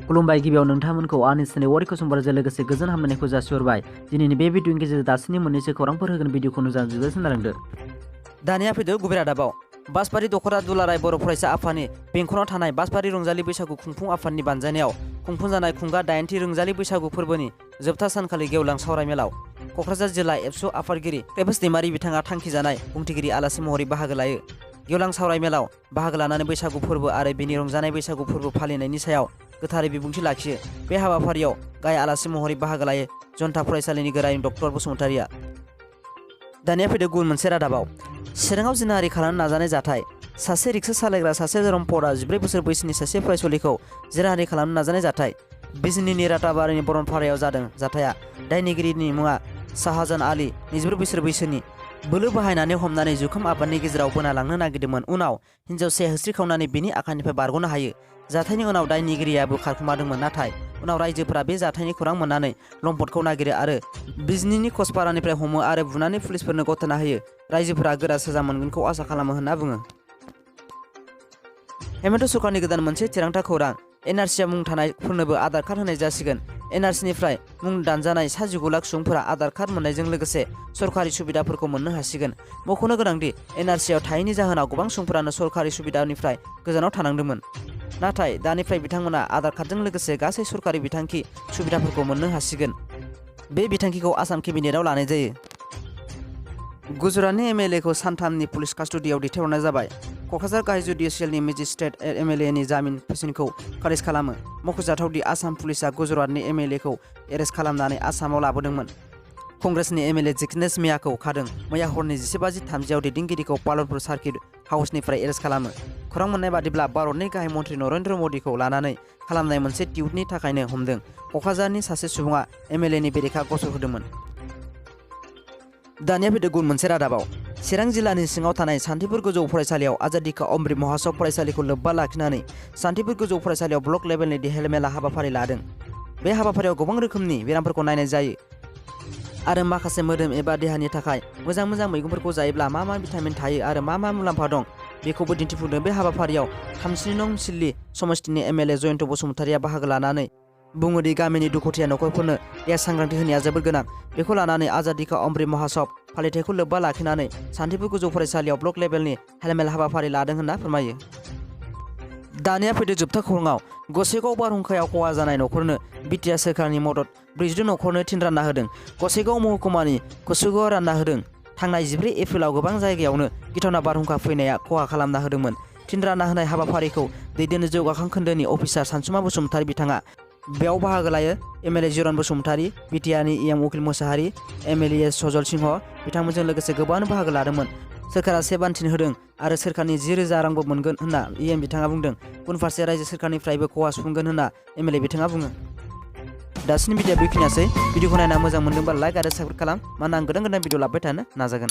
खुलुमबाय गिबियाव नोंथांमोनखौ आंनि चेनेल वारि कुसुमबाराजों लोगोसे गोजोन हामलायनायखौ जासिहरबाय। दिनैनि बे भिडिअनि गेजेरजों दासिमनि मोननैसो खौरांफोर होगोन भिडिअखौ जोबोद खोनालांदो। दानिया फैदो गुबै रादाबाव। बासबारि दख'रा दुलाराय बर' फरायसा आफादनि बेंखनाव थानाय बासबारि रंजालि बैसागु खुंफुं आफादनि बानजायनायाव खुंफुंजानाय खुंगा 8थि रंजालि बैसागु फोरबोनि जोबथा सानखालि गेवलां सावरायमेलाव क'क्राझार जिल्ला एबसु आफादगिरि क्लेबस दैमारि बिथाङा थांखिजानाय बुंथिगिरि आलासि महरै बाहागो लायो। गेवलां सावरायमेलाव बाहागो लानानै बैसागु फोरबो आरो बेनि रंजानाय बैसागु फोरबो फालिनायनि सायाव गोथारै बिबुंथि लाखियो। बे हाबाफारियाव गाहाय आलासि महरै बाहागो लायो जन्था फरायसालिनि गोरायुं डक्टर बसुमतारिया। दानिया फैदो गुबुन मोनसे रादाबाव। चिराङाव जिनाहारि खालामनो नाजानाय जाथाय। सासे रिक्सा सालायग्रा सासे रम्पटआ 14 बोसोर बैसोनि सासे फरायसुलिखौ जिनाहारि खालामनो नाजानाय जाथाय। बिजनीनि राताबारिनि बरनपारायाव जादों जाथाया। दायनिगिरिनि मुङा शाहजान आली, 24 बोसोर बैसोनि। बोलो बाहायनानै हमनानै जुखाम आबादनि गेजेराव बोना लांनो नागिरदोंमोन। उनाव हिन्जावसाया होस्रिखावनानै बिनि आखाइनिफ्राय बारग'नो हायो। जाथायनि उनाव दायनिगिरियाबो खारखोमादोंमोन, नाथाय उनाव रायजोफोरा बे जाथायनि खौरां मोननानै लम्पटखौ नागिरो आरो बिजनीनि कचपारानिफ्राय हमो आरो बुनानै पुलिसफोरनो गथायना होयो। रायजोफोरा गोरा साजा मोनगोनखौ आसा खालामो होनना बुङो। हेमन्त सरकारनि गोदान मोनसे थिरांथा खौरां। एनआरसिआव मुं थानायफोरनोबो आधार कार्ड होनाय जासिगोन। एनआरसिनिफ्राय मुं दानजानाय सा 19 लाख सुबुंफोरा आधार कार्ड मोननायजों लोगोसे सरकारि सुबिदाफोरखौ मोननो हासिगोन। मख'नो गोनांदि एनआरसिआव थायैनि जाहोनाव गोबां सुबुंफोरानो सरकारि सुबिदानिफ्राय गोजानाव थानांदोंमोन। नाथाय दानिफ्राय बिथांमोना आधार कार्डजों लोगोसे गासै सरकारि बिथांखि सुबिदाफोरखौ मोननो हासिगोन। बे बिथांखिखौ आसाम केबिनेटआव लानाय जायो। गुजरातनि एमएलएखौ सानथामनि पुलिस कास्टडियाव दैथायहरनाय जाबाय। क'क्राझार गाहाय जुडिसियेलनि मेजिस्ट्रेट एमएलएनि जामिन पिटिसनखौ खारिज खालामो। मख'जाथावदि आसाम पुलिसआ गुजरातनि एमएलएखौ एरेस्ट खालामनानै आसामाव लाबोदोंमोन। कंग्रेसनि एमएलए जिग्नेश मियाखौ खादों। मैया हरनि 11:30 दैदेनगिरिखौ पालनपुर सार्किट हाउसनिफ्राय एरेस्ट खालामो। खौरां मोननाय बादिब्ला भारतनि गाहाय मन्थ्रि नरेन्द्र मदिखौ लानानै खालामनाय मोनसे टिउटनि थाखायनो हमदों। क'क्राझारनि सासे सुबुङा एमएलएनि बेरेखा गसर होदोंमोन। दानिया फैदो गुबुन मोनसे रादाबाव। चिरां जिल्लानि सिङाव थानाय सान्थिपुर गोजौ फरायसालियाव आजादि का अमृत महोत्सव फरायसालिखौ लोब्बा लाखिनानै सान्थिपुर गोजौ फरायसालियाव ब्लक लेभेलनि देहेल मेला हाबाफारि लादों। बे हाबाफारियाव गोबां रोखोमनि बेरामफोरखौ नायनाय जायो आरो माखासे मोदोम एबा देहानि थाखाय मोजां मैगंफोरखौ जायोब्ला मा भिटामिन थायो आरो मा मुलाम्फा दं बेखौबो दिन्थिफुंदों। बे हाबाफारियाव 30 नं सिल्ली समष्टिनि एमएलए जयन्त बसुमतारिया बाहागो लानानै बुङोदि गामिनि दुखुथिया नखरफोरनो देहा सांग्रांथि होनाया जोबोद गोनां। बेखौ लानानै आजादि का अमृत महोत्सव फालिथायखौ लोब्बा लाखिनानै सान्थिपुर गोजौ फरायसालियाव ब्लक लेभेलनि हेलमेल हाबाफारि लादों होनना फोरमायो। दानिया फैदो जोबथा खौराङाव। गसाइगाव बारहुंखायाव खहा जानाय नखरनो बिटिआर सोरखारनि मदद। 42 नखरनो थिन रानना होदों। गसाइगाव महकुमानि कसुगावआव रानना होदों। थांनाय 14 एप्रिलाव गोबां जायगायावनो गिथावना बारहुंखा फैनाया खहा खालामना होदोंमोन। थिन रानना होनाय हाबाफारिखौ दैदेननो जौगाखां खोन्दोनि अफिसार सानसुमा बसुमतारी बिथाङा। बेयाव बाहागो लायो एमएलए जिरन बसुमतारी, बिटिआरनि इएम उकिल मोसाहारि, एमएलए सजल सिंह बिथांमोनजों लोगोसे गोबाङानो बाहागो लादोंमोन। सोरखारा सेबानथिन होदों आरो सोरखारनि 10,000 रांबो मोनगोन होनना इएम बिथाङा बुंदों। गुबुन फारसे रायजो सोरखारनिफ्रायबो खहा सुफुंगोन होनना एमएलए बिथाङा बुङो। दासिमनि भिडिअ बेखिनियासै। भिडिअखौ नायना मोजां मोनदोंबा लाइक आरो साबस्क्राइब खालाम, मानोना आं गोदान भिडिअ लाबोबाय थानो नाजागोन।